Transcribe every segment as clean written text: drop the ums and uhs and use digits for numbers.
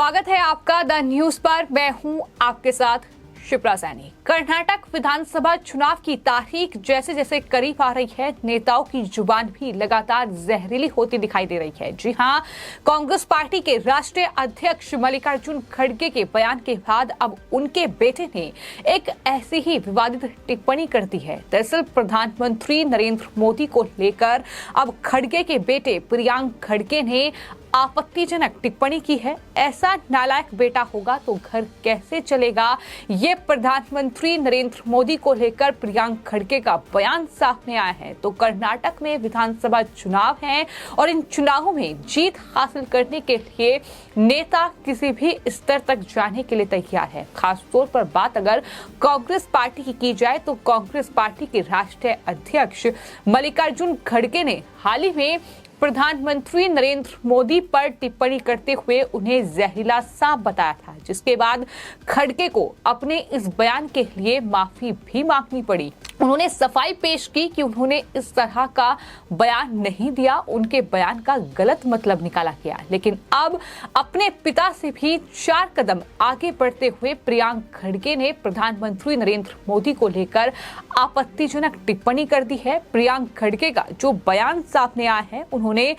स्वागत है आपका द न्यूज पर। मैं हूं आपके साथ शिप्रा सैनी। कर्नाटक विधानसभा चुनाव की तारीख जैसे जैसे करीब आ रही है, नेताओं की जुबान भी लगातार जहरीली होती दिखाई दे रही है। जी हां, कांग्रेस पार्टी के राष्ट्रीय अध्यक्ष मल्लिकार्जुन खड़गे के बयान के बाद अब उनके बेटे ने एक ऐसी ही विवादित टिप्पणी कर दी है। दरअसल प्रधानमंत्री नरेंद्र मोदी को लेकर अब खड़गे के बेटे प्रियांक खड़गे ने आपत्तिजनक टिप्पणी की है। ऐसा नालायक बेटा होगा तो घर कैसे चलेगा, ये प्रधानमंत्री नरेंद्र मोदी को लेकर प्रियांक खड़गे का बयान सामने आया है। तो कर्नाटक में विधानसभा चुनाव हैं और इन चुनावों में जीत हासिल करने के लिए नेता किसी भी स्तर तक जाने के लिए तैयार है। खासतौर पर बात अगर कांग्रेस पार्टी की जाए तो कांग्रेस पार्टी के राष्ट्रीय अध्यक्ष मल्लिकार्जुन खड़गे ने हाल ही में प्रधानमंत्री नरेंद्र मोदी पर टिप्पणी करते हुए उन्हें जहरीला सांप बताया था, जिसके बाद खड़गे को अपने इस बयान के लिए माफी भी मांगनी पड़ी। उन्होंने सफाई पेश की कि उन्होंने इस तरह का बयान नहीं दिया, उनके बयान का गलत मतलब निकाला गया। लेकिन अब अपने पिता से भी 4 कदम आगे बढ़ते हुए प्रियांक खड़गे ने प्रधानमंत्री नरेंद्र मोदी को लेकर आपत्तिजनक टिप्पणी कर दी है। प्रियांक खड़गे का जो बयान सामने आया है, उन्होंने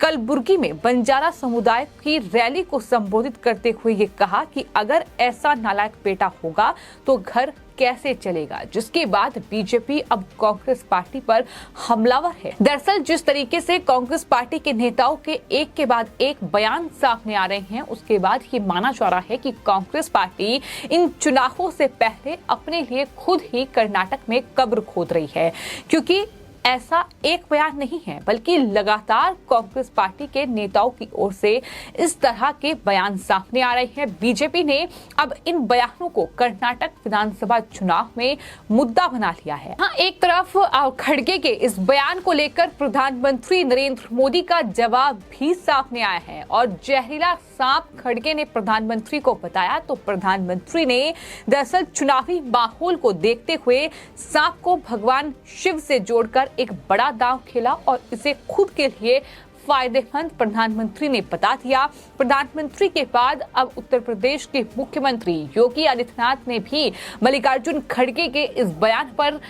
कलबुर्गी में बंजारा समुदाय की रैली को संबोधित करते हुए ये कहा कि अगर ऐसा नालायक बेटा होगा तो घर कैसे चलेगा, जिसके बाद बीजेपी अब कांग्रेस पार्टी पर हमलावर है। दरअसल जिस तरीके से कांग्रेस पार्टी के नेताओं के एक के बाद एक बयान सामने आ रहे हैं, उसके बाद ये माना जा रहा है कि कांग्रेस पार्टी इन चुनावों से पहले अपने लिए खुद ही कर्नाटक में कब्र खोद रही है, क्योंकि ऐसा एक बयान नहीं है बल्कि लगातार कांग्रेस पार्टी के नेताओं की ओर से इस तरह के बयान सामने आ रहे हैं। बीजेपी ने अब इन बयानों को कर्नाटक विधानसभा चुनाव में मुद्दा बना लिया है। हाँ, एक तरफ खड़गे के इस बयान को लेकर प्रधानमंत्री नरेंद्र मोदी का जवाब भी सामने आया है और जहरीला सांप खड़गे ने प्रधानमंत्री को बताया तो प्रधानमंत्री ने दरअसल चुनावी माहौल को देखते हुए सांप को भगवान शिव से जोड़कर एक बड़ा दांव खेला और इसे खुद के लिए फायदेमंद प्रधानमंत्री ने बता दिया। प्रधानमंत्री के बाद अब उत्तर प्रदेश के मुख्यमंत्री योगी आदित्यनाथ ने भी मल्लिकार्जुन खड़गे के इस बयान पर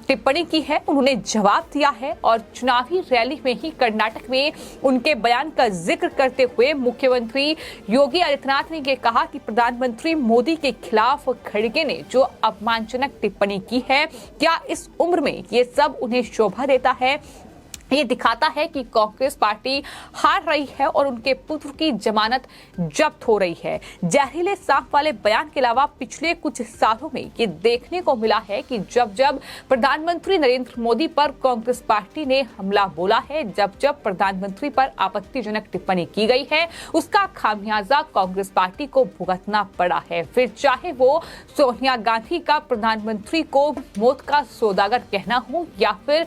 टिप्पणी की है। उन्होंने जवाब दिया है और चुनावी रैली में ही कर्नाटक में उनके बयान का जिक्र करते हुए मुख्यमंत्री योगी आदित्यनाथ ने यह कहा कि प्रधानमंत्री मोदी के खिलाफ खड़गे ने जो अपमानजनक टिप्पणी की है, क्या इस उम्र में ये सब उन्हें शोभा देता है? ये दिखाता है कि कांग्रेस पार्टी हार रही है और उनके पुत्र की जमानत जब्त हो रही है। जहरीले सांप वाले बयान के अलावा पिछले कुछ सालों में ये देखने को मिला है कि जब जब प्रधानमंत्री नरेंद्र मोदी पर कांग्रेस पार्टी ने हमला बोला है, जब जब प्रधानमंत्री पर आपत्तिजनक टिप्पणी की गई है, उसका खामियाजा कांग्रेस पार्टी को भुगतना पड़ा है। फिर चाहे वो सोनिया गांधी का प्रधानमंत्री को मौत का सौदागर कहना हो या फिर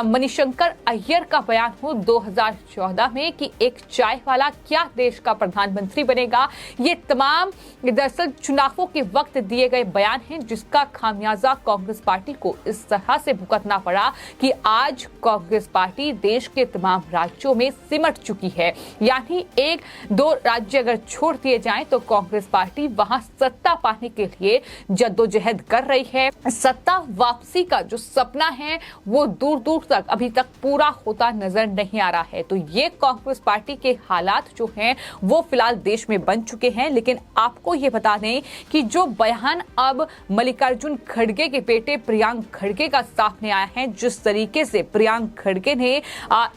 मणिशंकर अय्यर का बयान हो 2014 में कि एक चाय वाला क्या देश का प्रधानमंत्री बनेगा। ये तमाम दरअसल चुनावों के वक्त दिए गए बयान हैं, जिसका खामियाजा कांग्रेस पार्टी को इस तरह से भुगतना पड़ा कि आज कांग्रेस पार्टी देश के तमाम राज्यों में सिमट चुकी है। यानी 1-2 राज्य अगर छोड़ दिए जाएं तो कांग्रेस पार्टी वहां सत्ता पाने के लिए जद्दोजहद कर रही है। सत्ता वापसी का जो सपना है वो दूर दूर तक अभी तक पूरा होता नजर नहीं आ रहा है। तो ये कांग्रेस पार्टी के हालात जो हैं वो फिलहाल देश में बन चुके हैं। लेकिन आपको ये बता दें कि जो बयान अब मल्लिकार्जुन खड़गे के बेटे प्रियांक खड़गे का सामने आया है, जिस तरीके से प्रियांक खड़गे ने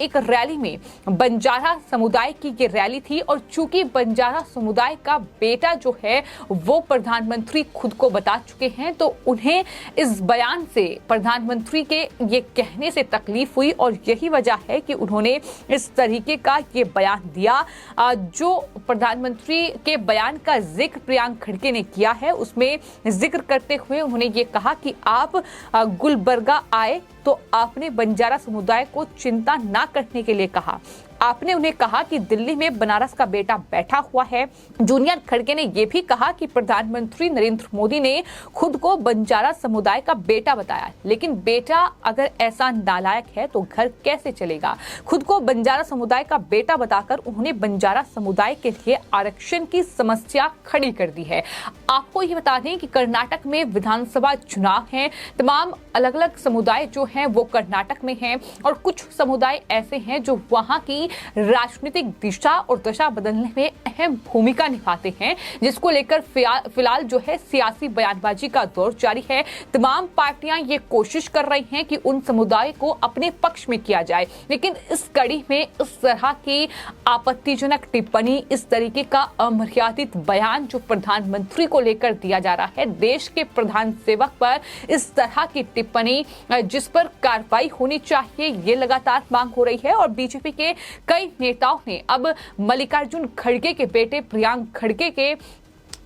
एक रैली में बंजारा समुदाय की ये रैली थी और चूंकि बंजारा समुदाय का बेटा जो है वो प्रधानमंत्री खुद को बता चुके हैं, तो उन्हें इस बयान से प्रधानमंत्री के ये कहने से तकलीफ हुई और यही वजह है कि उन्होंने इस तरीके का ये बयान दिया। जो प्रधानमंत्री के बयान का जिक्र प्रियांक खड़गे ने किया है, उसमें जिक्र करते हुए उन्होंने ये कहा कि आप गुलबर्गा आए तो आपने बंजारा समुदाय को चिंता ना करने के लिए कहा। आपने उन्हें कहा कि दिल्ली में बनारस का बेटा बैठा हुआ है। जूनियर खड़गे ने यह भी कहा कि प्रधानमंत्री नरेंद्र मोदी ने खुद को बंजारा समुदाय का बेटा बताया, लेकिन बेटा अगर ऐसा नालायक है तो घर कैसे चलेगा। खुद को बंजारा समुदाय का बेटा बताकर उन्होंने बंजारा समुदाय के लिए आरक्षण की समस्या खड़ी कर दी है। आपको ये बता दें कि कर्नाटक में विधानसभा चुनाव हैं। तमाम अलग अलग समुदाय जो हैं वो कर्नाटक में हैं और कुछ समुदाय ऐसे हैं जो वहां की राजनीतिक दिशा और दशा बदलने में अहम भूमिका निभाते हैं, जिसको लेकर फिलहाल जो है सियासी बयानबाजी का दौर जारी है। तमाम पार्टियां ये कोशिश कर रही हैं कि उन समुदाय को अपने पक्ष में किया जाए, लेकिन इस कड़ी में इस तरह की आपत्तिजनक टिप्पणी, इस तरीके का अमर्यादित बयान जो प्रधानमंत्री को लेकर दिया जा रहा है, देश के प्रधान सेवक पर इस तरह की टिप्पणी जिस पर कार्रवाई होनी चाहिए, ये लगातार मांग हो रही है। और बीजेपी के कई नेताओं ने अब मल्लिकार्जुन खड़गे के बेटे प्रियांक खड़गे के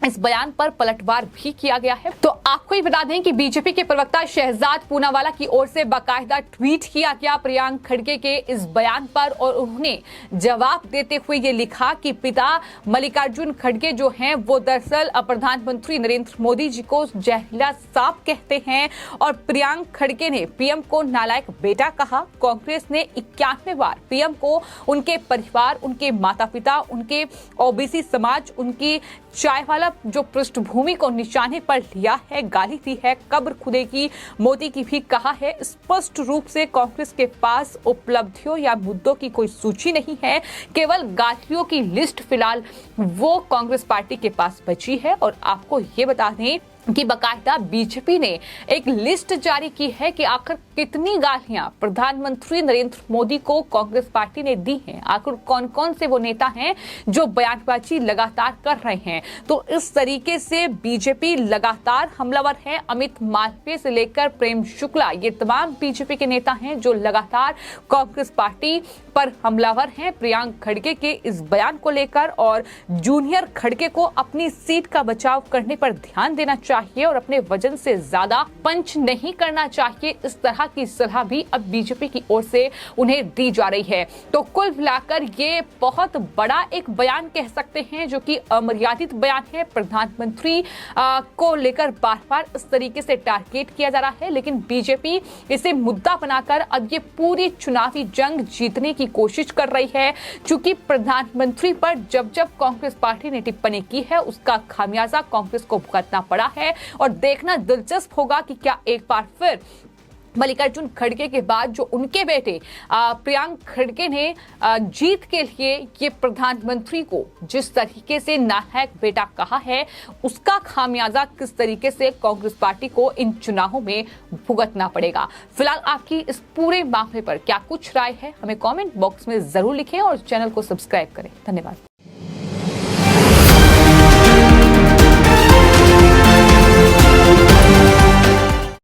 इस बयान पर पलटवार भी किया गया है। तो आपको ये बता दें कि बीजेपी के प्रवक्ता शहजाद पूनावाला की ओर से बाकायदा ट्वीट किया गया प्रियांक खड़गे के इस बयान पर, और उन्होंने जवाब देते हुए ये लिखा कि पिता मल्लिकार्जुन खड़गे जो हैं वो दरअसल प्रधानमंत्री नरेंद्र मोदी जी को जहरीला सांप कहते हैं, और प्रियांक खड़गे ने पीएम को नालायक बेटा कहा। कांग्रेस ने 91 बार पीएम को उनके परिवार, उनके माता पिता, उनके ओबीसी समाज, उनकी चाय वाला जो पृष्ठभूमि को निशाने पर लिया है, गाली दी है, कब्र खुदेगी मोदी की भी कहा है। स्पष्ट रूप से कांग्रेस के पास उपलब्धियों या मुद्दों की कोई सूची नहीं है, केवल गालियों की लिस्ट फिलहाल वो कांग्रेस पार्टी के पास बची है। और आपको ये बता दें कि बाकायदा बीजेपी ने एक लिस्ट जारी की है कि आखिर कितनी गालियां प्रधानमंत्री नरेंद्र मोदी को कांग्रेस पार्टी ने दी हैं, आखिर कौन कौन से वो नेता हैं जो बयानबाजी लगातार कर रहे हैं। तो इस तरीके से बीजेपी लगातार हमलावर है। अमित मालवीय से लेकर प्रेम शुक्ला, ये तमाम बीजेपी के नेता हैं जो लगातार कांग्रेस पार्टी पर हमलावर हैं प्रियांक खड़गे के इस बयान को लेकर। और जूनियर खड़गे को अपनी सीट का बचाव करने पर ध्यान देना चाहिए और अपने वजन से ज्यादा पंच नहीं करना चाहिए, इस तरह की सलाह भी अब बीजेपी की ओर से उन्हें दी जा रही है। तो कुल मिलाकर ये बहुत बड़ा एक बयान कह सकते हैं जो कि अमर्यादित बयान है। प्रधानमंत्री को लेकर बार बार इस तरीके से टारगेट किया जा रहा है, लेकिन बीजेपी इसे मुद्दा बनाकर अब ये पूरी चुनावी जंग जीतने की कोशिश कर रही है। चूंकि प्रधानमंत्री पर जब जब कांग्रेस पार्टी ने टिप्पणी की है उसका खामियाजा कांग्रेस को भुगतना पड़ा है, और देखना दिलचस्प होगा कि क्या एक बार फिर मल्लिकार्जुन खड़गे के बाद जो उनके बेटे प्रियांक खड़गे ने जीत के लिए ये प्रधानमंत्री को जिस तरीके से नालायक बेटा कहा है, उसका खामियाजा किस तरीके से कांग्रेस पार्टी को इन चुनावों में भुगतना पड़ेगा। फिलहाल आपकी इस पूरे मामले पर क्या कुछ राय है, हमें कमेंट बॉक्स में जरूर लिखें और चैनल को सब्सक्राइब करें। धन्यवाद।